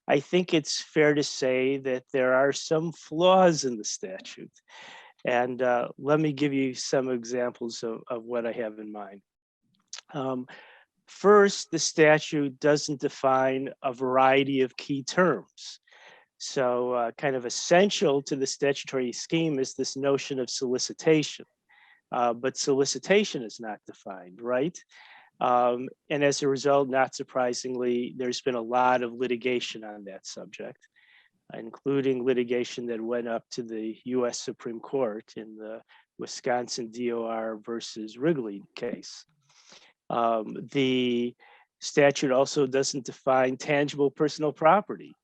I think it's fair to say that there are some flaws in the statute. And let me give you some examples of what I have in mind. Um, First, the statute doesn't define a variety of key terms. So, kind of essential to the statutory scheme is this notion of solicitation. But solicitation is not defined, right? And as a result, not surprisingly, there's been a lot of litigation on that subject, including litigation that went up to the US Supreme Court in the Wisconsin DOR versus Wrigley case. The statute also doesn't define tangible personal property,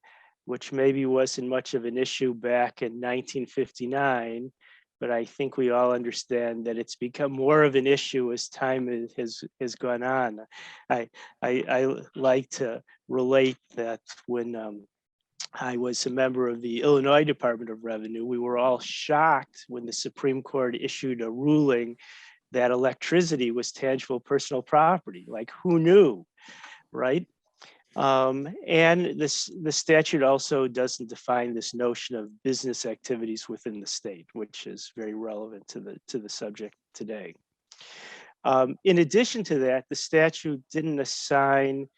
which maybe wasn't much of an issue back in 1959, but I think we all understand that it's become more of an issue as time has gone on. I like to relate that when I was a member of the Illinois Department of Revenue, we were all shocked when the Supreme Court issued a ruling that electricity was tangible personal property. Like, who knew, right? And the statute also doesn't define this notion of business activities within the state, which is very relevant to the subject today. In addition to that, the statute didn't assign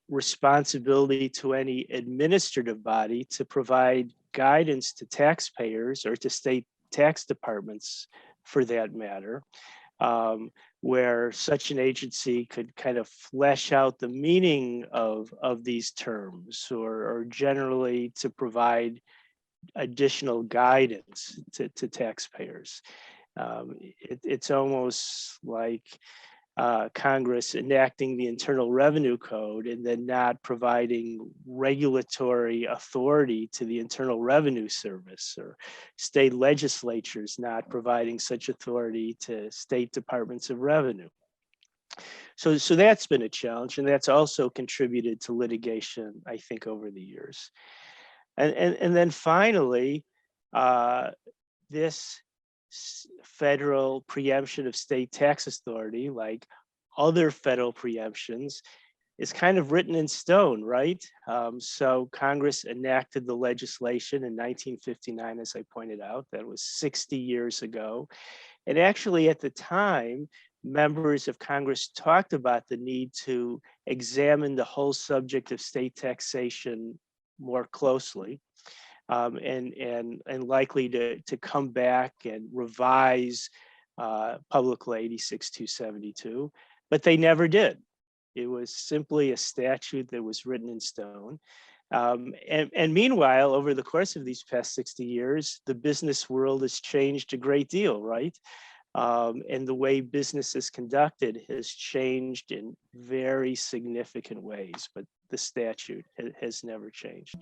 responsibility to any administrative body to provide guidance to taxpayers or to state tax departments, for that matter, where such an agency could kind of flesh out the meaning of these terms, or generally to provide additional guidance to taxpayers. It's almost like Congress enacting the Internal Revenue Code and then not providing regulatory authority to the Internal Revenue Service, or state legislatures not providing such authority to state departments of revenue. So that's been a challenge, and that's also contributed to litigation, I think, over the years. And then finally, this federal preemption of state tax authority, like other federal preemptions, is kind of written in stone, right? So Congress enacted the legislation in 1959, as I pointed out. That was 60 years ago. And actually, at the time, members of Congress talked about the need to examine the whole subject of state taxation more closely. And likely to come back and revise Public Law 86-272, but they never did. It was simply a statute that was written in stone. And meanwhile, over the course of these past 60 years, the business world has changed a great deal, right? And the way business is conducted has changed in very significant ways, but the statute has never changed.